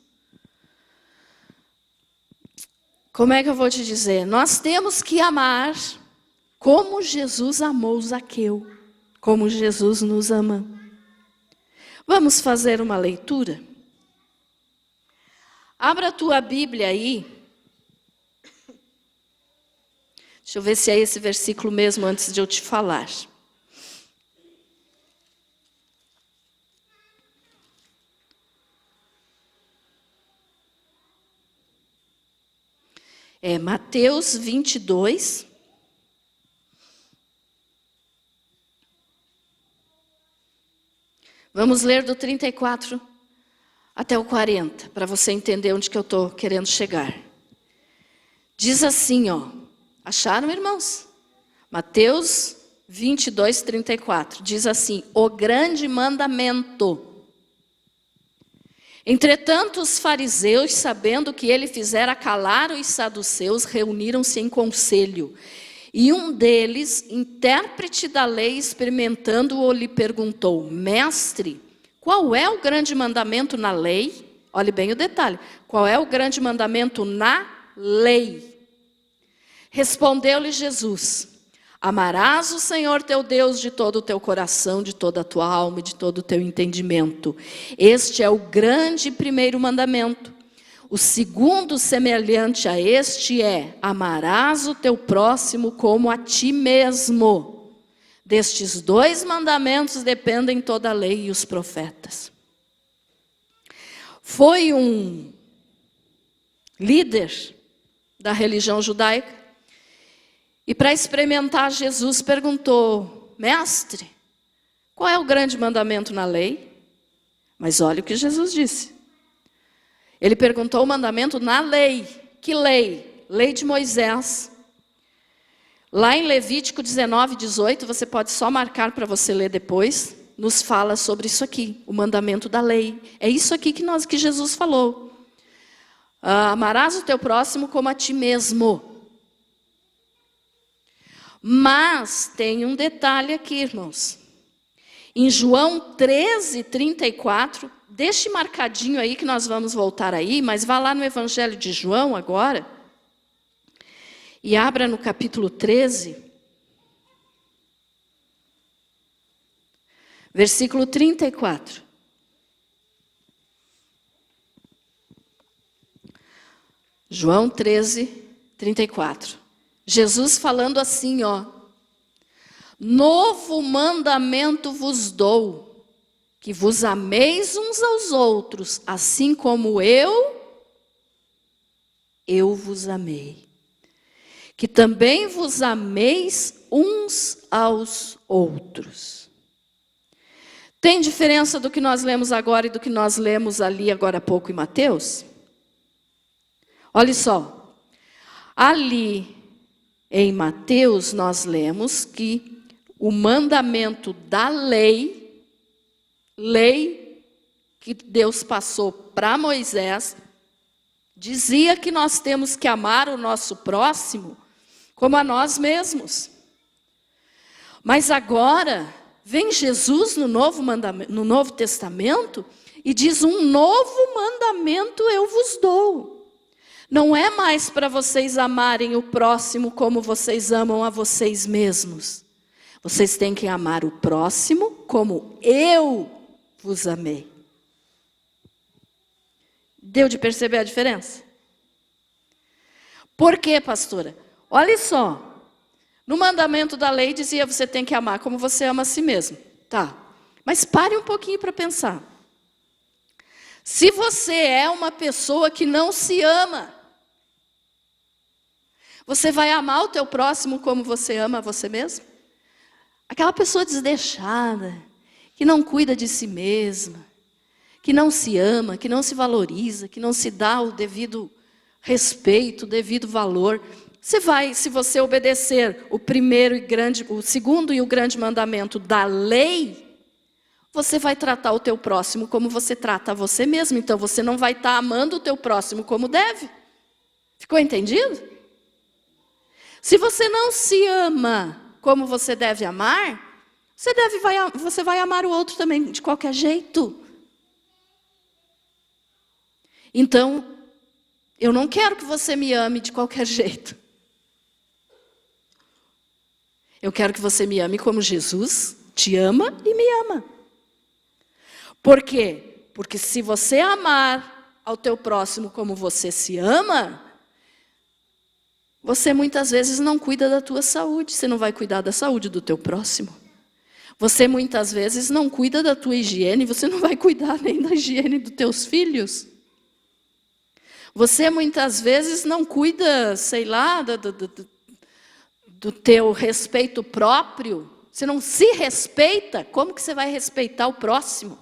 como é que eu vou te dizer? Nós temos que amar como Jesus amou Zaqueu, como Jesus nos ama. Vamos fazer uma leitura? Abra a tua Bíblia aí. Deixa eu ver se é esse versículo mesmo antes de eu te falar. É Mateus 22. Vamos ler do 34 até o 40, para você entender onde que eu estou querendo chegar. Diz assim, ó. Acharam, irmãos? Mateus 22, 34. Diz assim: o grande mandamento. Entretanto, os fariseus, sabendo que ele fizera calar os saduceus, reuniram-se em conselho. E um deles, intérprete da lei, experimentando-o, lhe perguntou: mestre, qual é o grande mandamento na lei? Olhe bem o detalhe. Qual é o grande mandamento na lei? Respondeu-lhe Jesus: amarás o Senhor teu Deus de todo o teu coração, de toda a tua alma e de todo o teu entendimento. Este é o grande primeiro mandamento. O segundo, semelhante a este, é: amarás o teu próximo como a ti mesmo. Destes dois mandamentos dependem toda a lei e os profetas. Foi um líder da religião judaica, e para experimentar Jesus perguntou: mestre, qual é o grande mandamento na lei? Mas olha o que Jesus disse. Ele perguntou o mandamento na lei. Que lei? Lei de Moisés. Lá em Levítico 19, 18, você pode só marcar para você ler depois, nos fala sobre isso aqui, o mandamento da lei. É isso aqui que Jesus falou. Amarás o teu próximo como a ti mesmo. Mas tem um detalhe aqui, irmãos. Em João 13, 34, deixe marcadinho aí que nós vamos voltar aí, mas vá lá no Evangelho de João agora, e abra no capítulo 13, versículo 34. João 13, 34. Jesus falando assim, ó: novo mandamento vos dou, que vos ameis uns aos outros, assim como eu vos amei. Que também vos ameis uns aos outros. Tem diferença do que nós lemos agora e do que nós lemos ali agora há pouco em Mateus? Olha só, ali em Mateus nós lemos que o mandamento da lei que Deus passou para Moisés, dizia que nós temos que amar o nosso próximo como a nós mesmos. Mas agora vem Jesus no Novo Testamento e diz: um novo mandamento eu vos dou. Não é mais para vocês amarem o próximo como vocês amam a vocês mesmos. Vocês têm que amar o próximo como eu vos amei. Deu de perceber a diferença? Por quê, pastora? Olha só. No mandamento da lei dizia você tem que amar como você ama a si mesmo. Tá. Mas pare um pouquinho para pensar. Se você é uma pessoa que não se ama, você vai amar o teu próximo como você ama a você mesmo? Aquela pessoa desleixada, que não cuida de si mesma, que não se ama, que não se valoriza, que não se dá o devido respeito, o devido valor. Você vai, se você obedecer o segundo e o grande mandamento da lei, você vai tratar o teu próximo como você trata a você mesmo. Então você não vai estar amando o teu próximo como deve. Ficou entendido? Se você não se ama como você deve amar, você vai amar o outro também de qualquer jeito. Então, eu não quero que você me ame de qualquer jeito. Eu quero que você me ame como Jesus te ama e me ama. Por quê? Porque se você amar ao teu próximo como você se ama, você muitas vezes não cuida da tua saúde, você não vai cuidar da saúde do teu próximo. Você muitas vezes não cuida da tua higiene, você não vai cuidar nem da higiene dos teus filhos. Você muitas vezes não cuida, sei lá, do teu respeito próprio. Você não se respeita, como que você vai respeitar o próximo?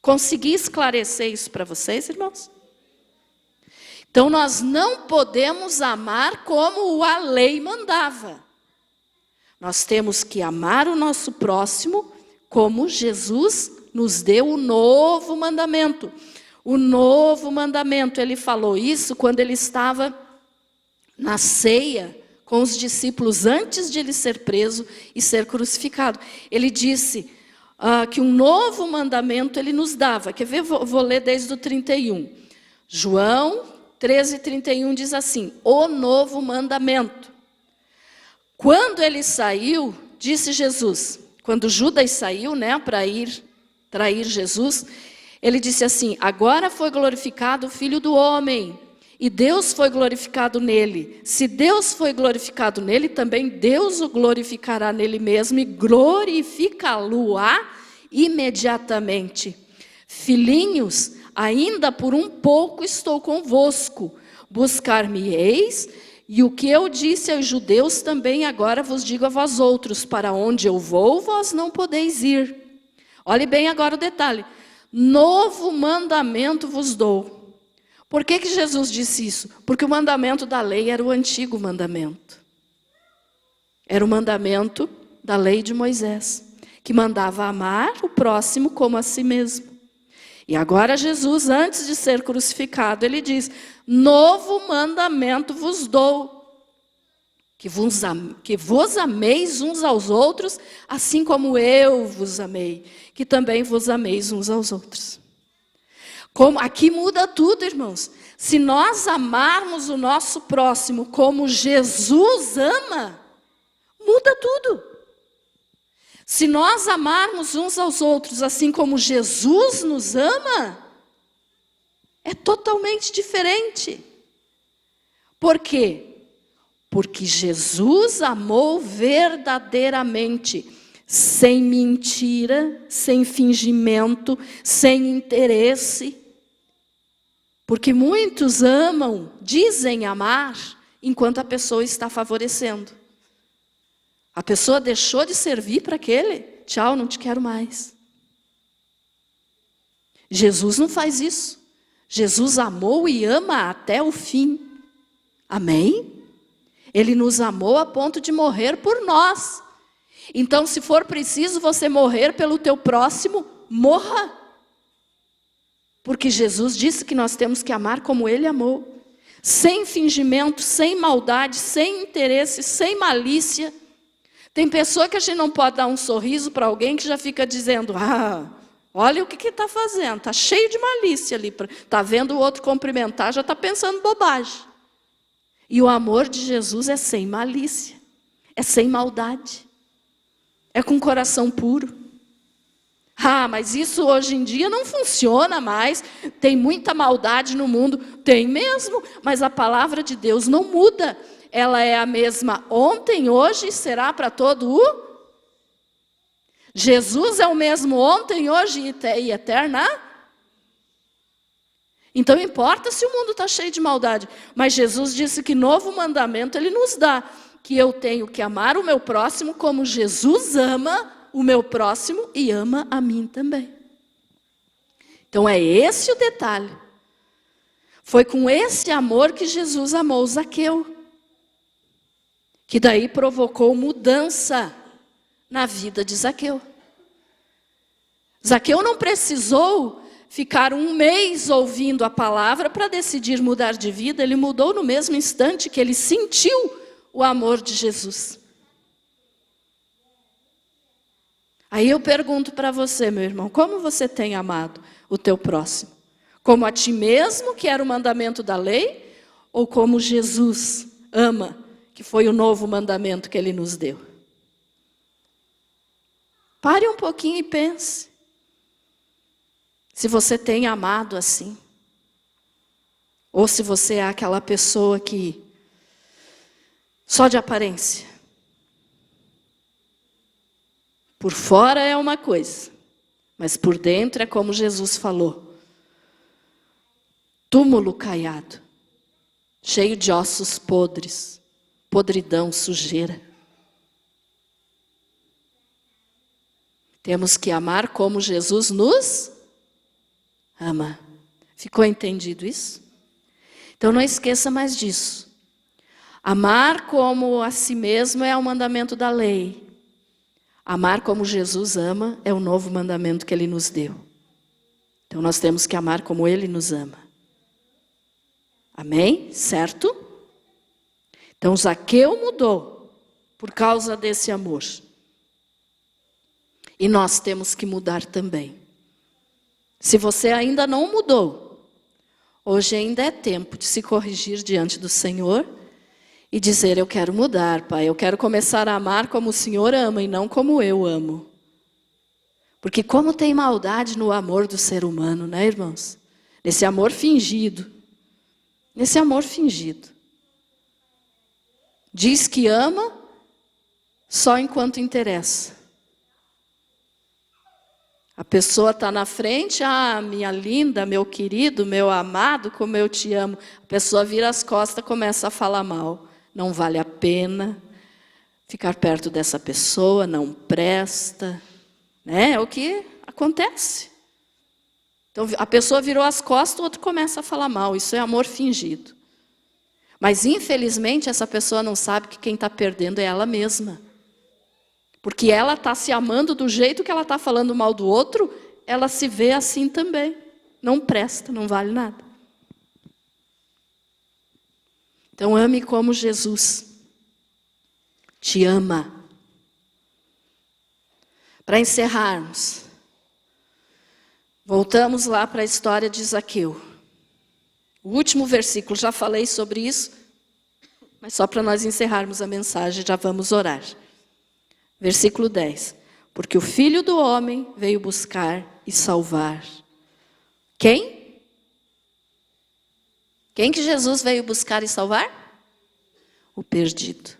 Consegui esclarecer isso para vocês, irmãos? Então, nós não podemos amar como a lei mandava. Nós temos que amar o nosso próximo como Jesus nos deu o novo mandamento. O novo mandamento, ele falou isso quando ele estava na ceia com os discípulos antes de ele ser preso e ser crucificado. Ele disse que um novo mandamento ele nos dava. Quer ver? Vou ler desde o 31. João 13:31 diz assim: o novo mandamento. Quando ele saiu, disse Jesus, quando Judas saiu, para ir trair Jesus, ele disse assim: agora foi glorificado o Filho do Homem, e Deus foi glorificado nele. Se Deus foi glorificado nele, também Deus o glorificará nele mesmo, e glorificá-lo-á imediatamente. Filhinhos, ainda por um pouco estou convosco, buscar-me-eis, e o que eu disse aos judeus também agora vos digo a vós outros, para onde eu vou, vós não podeis ir. Olhe bem agora o detalhe. Novo mandamento vos dou. Por que Jesus disse isso? Porque o mandamento da lei era o antigo mandamento. Era o mandamento da lei de Moisés, que mandava amar o próximo como a si mesmo. E agora Jesus, antes de ser crucificado, ele diz: novo mandamento vos dou, que vos ameis uns aos outros, assim como eu vos amei, que também vos ameis uns aos outros. Aqui muda tudo, irmãos. Se nós amarmos o nosso próximo como Jesus ama, muda tudo. Se nós amarmos uns aos outros assim como Jesus nos ama, é totalmente diferente. Por quê? Porque Jesus amou verdadeiramente, sem mentira, sem fingimento, sem interesse. Porque muitos amam, dizem amar, enquanto a pessoa está favorecendo. A pessoa deixou de servir para aquele, tchau, não te quero mais. Jesus não faz isso. Jesus amou e ama até o fim. Amém? Ele nos amou a ponto de morrer por nós. Então, se for preciso você morrer pelo teu próximo, morra. Porque Jesus disse que nós temos que amar como Ele amou. Sem fingimento, sem maldade, sem interesse, sem malícia. Tem pessoa que a gente não pode dar um sorriso para alguém que já fica dizendo: olha o que está fazendo, está cheio de malícia ali. Está vendo o outro cumprimentar, já está pensando bobagem. E o amor de Jesus é sem malícia, é sem maldade, é com coração puro. Ah, mas isso hoje em dia não funciona mais, tem muita maldade no mundo. Tem mesmo, mas a palavra de Deus não muda. Ela é a mesma ontem, hoje e será para todo o... Jesus é o mesmo ontem, hoje e eterna. Então importa se o mundo está cheio de maldade. Mas Jesus disse que novo mandamento Ele nos dá. Que eu tenho que amar o meu próximo como Jesus ama o meu próximo e ama a mim também. Então é esse o detalhe. Foi com esse amor que Jesus amou Zaqueu. Que daí provocou mudança na vida de Zaqueu. Zaqueu não precisou ficar um mês ouvindo a palavra para decidir mudar de vida. Ele mudou no mesmo instante que ele sentiu o amor de Jesus. Aí eu pergunto para você, meu irmão, como você tem amado o teu próximo? Como a ti mesmo, que era o mandamento da lei, ou como Jesus ama, que foi o novo mandamento que Ele nos deu? Pare um pouquinho e pense. Se você tem amado assim. Ou se você é aquela pessoa que só de aparência. Por fora é uma coisa, mas por dentro é como Jesus falou. Túmulo caiado, cheio de ossos podres, podridão, sujeira. Temos que amar como Jesus nos ama. Ficou entendido isso? Então não esqueça mais disso. Amar como a si mesmo é o mandamento da lei. Amar como Jesus ama é o novo mandamento que Ele nos deu. Então nós temos que amar como Ele nos ama. Amém? Certo? Então Zaqueu mudou por causa desse amor. E nós temos que mudar também. Se você ainda não mudou, hoje ainda é tempo de se corrigir diante do Senhor e dizer, eu quero mudar, Pai, eu quero começar a amar como o Senhor ama e não como eu amo. Porque como tem maldade no amor do ser humano, né, irmãos? Nesse amor fingido. Nesse amor fingido. Diz que ama só enquanto interessa. A pessoa está na frente, minha linda, meu querido, meu amado, como eu te amo. A pessoa vira as costas e começa a falar mal. Não vale a pena ficar perto dessa pessoa, não presta. Né? É o que acontece. Então, a pessoa virou as costas, o outro começa a falar mal. Isso é amor fingido. Mas, infelizmente, essa pessoa não sabe que quem está perdendo é ela mesma. Porque ela está se amando do jeito que ela está falando mal do outro, ela se vê assim também. Não presta, não vale nada. Então, ame como Jesus te ama. Para encerrarmos, voltamos lá para a história de Zaqueu. O último versículo, já falei sobre isso, mas só para nós encerrarmos a mensagem, já vamos orar. Versículo 10. Porque o Filho do Homem veio buscar e salvar. Quem? Quem que Jesus veio buscar e salvar? O perdido.